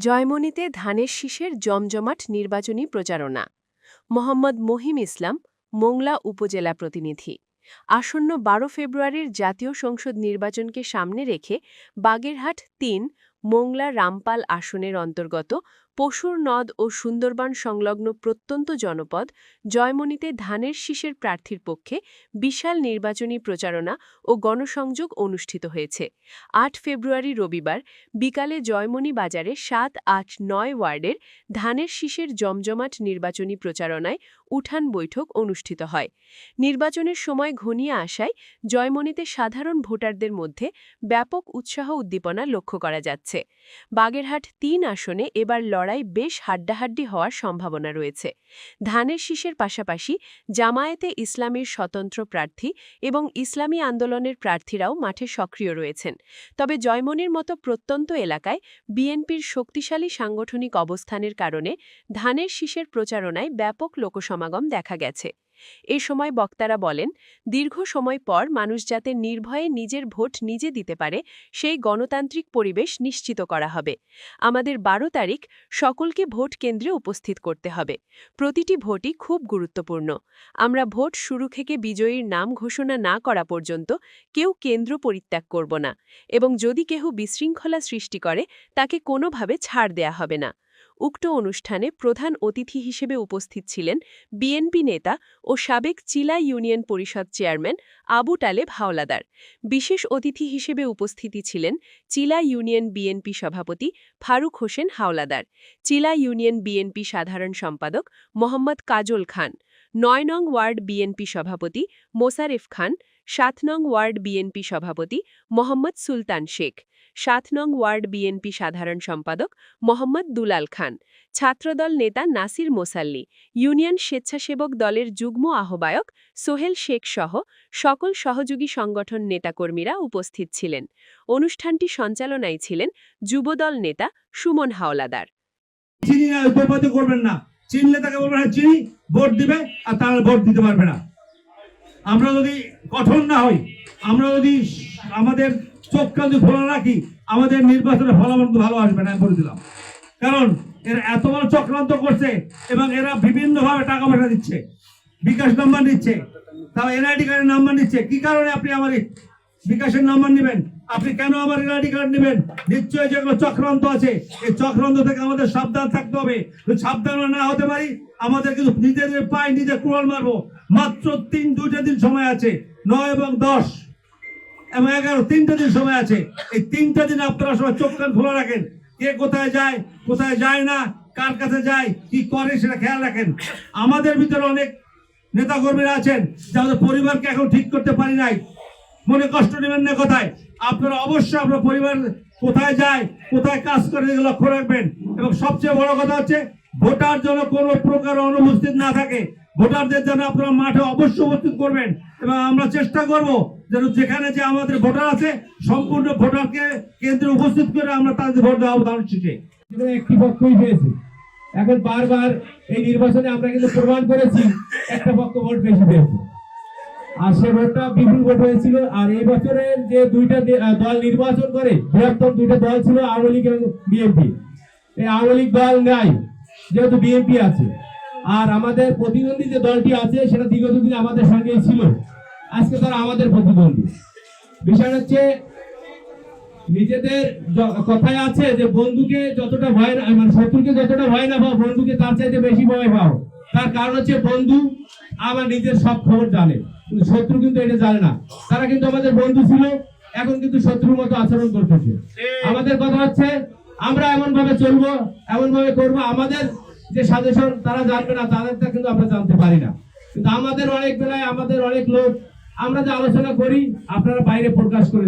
জয়মনীতে ধানের শীষের জমজমাট নির্বাচনী প্রচারণা। মোহাম্মদ মহিম ইসলাম, মোংলা উপজেলা প্রতিনিধি। আসন্ন ১২ ফেব্রুয়ারির জাতীয় সংসদ নির্বাচনকে সামনে রেখে বাগেরহাট ৩ মোংলা রামপাল আসনের অন্তর্গত পশুর নদ ও সুন্দরবন সংলগ্ন প্রত্যন্ত জনপদ জয়মনীতে ধানের শীষের প্রার্থীর পক্ষে বিশাল নির্বাচনী প্রচারণা ও গণসংযোগ অনুষ্ঠিত হয়েছে। ৮ ফেব্রুয়ারি রবিবার বিকালে জয়মনী বাজারে ৭, ৮, ৯ ওয়ার্ডের ধানের শীষের জমজমাট নির্বাচনী প্রচারণায় উঠান বৈঠক অনুষ্ঠিত হয়। নির্বাচনের সময় ঘনিয়ে আসায় জয়মনীতে সাধারণ ভোটারদের মধ্যে ব্যাপক উৎসাহ উদ্দীপনা লক্ষ্য করা যাচ্ছে। বাগেরহাট ৩ আসনে এবার লড়াই বেশ হাড্ডাহাড্ডি হওয়ার সম্ভাবনা রয়েছে। ধানের শীষের পাশাপাশি জামায়াতে ইসলামীর স্বতন্ত্র প্রার্থী এবং ইসলামী আন্দোলনের প্রার্থীরাও মাঠে সক্রিয় রয়েছেন। তবে জয়মনীর মতো প্রত্যন্ত এলাকায় বিএনপির শক্তিশালী সাংগঠনিক অবস্থানের কারণে ধানের শীষের প্রচারণায় ব্যাপক লোকসমাগম দেখা গেছে। এ সময় বক্তারা বলেন, দীর্ঘ সময় পর মানুষ যাতে নির্ভয়ে নিজের ভোট নিজে দিতে পারে সেই গণতান্ত্রিক পরিবেশ নিশ্চিত করা হবে। আমাদের ১২ তারিখ সকলকে ভোট কেন্দ্রে উপস্থিত করতে হবে। প্রতিটি ভোটই খুব গুরুত্বপূর্ণ। আমরা ভোট শুরু থেকে বিজয়ীর নাম ঘোষণা না করা পর্যন্ত কেউ কেন্দ্র পরিত্যাগ করব না এবং যদি কেহ বিশৃঙ্খলা সৃষ্টি করে তাকে কোনোভাবে ছাড় দেয়া হবে না। উক্ত অনুষ্ঠানে প্রধান অতিথি হিসেবে উপস্থিত ছিলেন বিএনপি নেতা ও সাবেক চিলা ইউনিয়ন পরিষদ চেয়ারম্যান আবু টালেব হাওলাদার। বিশেষ অতিথি হিসেবে উপস্থিতি ছিলেন চিলা ইউনিয়ন বিএনপি সভাপতি ফারুক হোসেন হাওলাদার, চিলা ইউনিয়ন বিএনপি সাধারণ সম্পাদক মোহাম্মদ কাজল খান, ৯ নং ওয়ার্ড বিএনপি সভাপতি মোশারেফ খান, ৭ নং ওয়ার্ড বিএনপি সভাপতি মোহাম্মদ সুলতান শেখ, ৭ নং ওয়ার্ড বিএনপি সাধারণ সম্পাদক মোহাম্মদ দুলাল খান, ছাত্রদল নেতা নাসির মোসাল্লি, ইউনিয়ন স্বেচ্ছাসেবক দলের যুগ্ম আহ্বায়ক সোহেল শেখ সহ সকল সহযোগী সংগঠন নেতাকর্মীরা উপস্থিত ছিলেন। অনুষ্ঠানটি সঞ্চালনায় ছিলেন যুবদল নেতা সুমন হাওলাদার। চিনলে তাকে বলবেন হ্যাঁ চিনি, ভোট দিবে, আর তারা ভোট দিতে পারবে না। আমরা যদি কঠোর না হই, আমরা যদি আমাদের চোখ কান খোলা রাখি, আমাদের নির্বাচনের ফলাফল ভালো আসবে না, বলে দিলাম। কারণ এরা এত বড় চক্রান্ত করছে এবং এরা বিভিন্নভাবে টাকা পয়সা দিচ্ছে, বিকাশ নাম্বার নিচ্ছে, তাও এনআইডি কার্ডের নাম্বার নিচ্ছে। কি কারণে আপনি আমার বিকাশের নাম্বার নেবেন? আপনি কেন আমার এনআইডি কার্ড নেবেন? নিশ্চয়ই যেগুলো চক্রান্ত আছে, এই চক্রান্ত থেকে আমাদের সাবধান থাকতে হবে। যদি সাবধান না হতে পারি, আমাদের কিন্তু নিজেদের পায়ে নিজে কুড়াল মারবো। মাত্র 2টা দিন সময় আছে, 9 এবং 10 এবং 11, 3টা দিন সময় আছে। এই 3টা দিন আপনারা সবাই চোখ কান খোলা রাখেন। কে কোথায় যায়, কোথায় যায় না, কার কাছে যায়, কি করে সেটা খেয়াল রাখেন। আমাদের ভিতরে অনেক নেতাকর্মীরা আছেন যাদের পরিবারকে এখন ঠিক করতে পারি নাই, মনে কষ্ট নেবেন না। কোথায় আপনারা অবশ্যই আপনার পরিবার কোথায় যায়, কোথায় কাজ করে, এগুলো লক্ষ্য রাখবেন। এবং সবচেয়ে বড় কথা হচ্ছে ভোটার যেন কোনো প্রকার অনুপস্থিত না থাকে। ভোটারদের জন্য আপনারা মাঠে অবশ্যই উপস্থিত করবেন এবং আমরা চেষ্টা করব যেন যেখানে যে আমাদের ভোটার আছে সম্পূর্ণ ভোটারকে কেন্দ্রে উপস্থিত করে আমরা তাদের ভোট দেওয়া ধারণ শিখে একটি পক্ষই পেয়েছে। এখন বারবার এই নির্বাচনে আমরা কিন্তু প্রমাণ করেছি একটা পক্ষ ভোট বেশি পেয়েছে, আর সে ভোটটা বিপুল ভোট হয়েছিল। আর এই বছরের যে 2টা দল নির্বাচন করে, বৃহত্তম 2টা দল ছিল আওয়ামী লীগ এবং বিএনপি। এই আওয়ামী লীগ দল নাই, যেহেতু বিএনপি আছে। আর আমাদের প্রতিদ্বন্দ্বী যে দলটি আছে সেটা দীর্ঘদিন আমাদের সঙ্গেই ছিল, আজকে তারা আমাদের প্রতিদ্বন্দ্বী। বিষয় হচ্ছে নিজেদের কথায় আছে যে বন্ধুকে যতটা ভয় না, মানে শত্রুকে যতটা ভয় না পাও, বন্ধুকে তার চাইতে বেশি ভয় পাও। তার কারণ হচ্ছে বন্ধু আমার নিজের সব খবর জানে, কিন্তু শত্রু কিন্তু এটা জানে না। তারা কিন্তু আমাদের বন্ধু ছিল, এখন কিন্তু শত্রুর মতো আচরণ করতেছে। আমাদের কথা হচ্ছে আমরা এমন ভাবে চলবো, এমন ভাবে করবো, আমাদের যে সাজেশন তারা জানবে না, তাদেরটা কিন্তু আমরা জানতে পারি না। কিন্তু আমাদের অনেক বেলায় আমাদের অনেক লোক আমরা যে আলোচনা করি আপনারা বাইরে প্রকাশ করে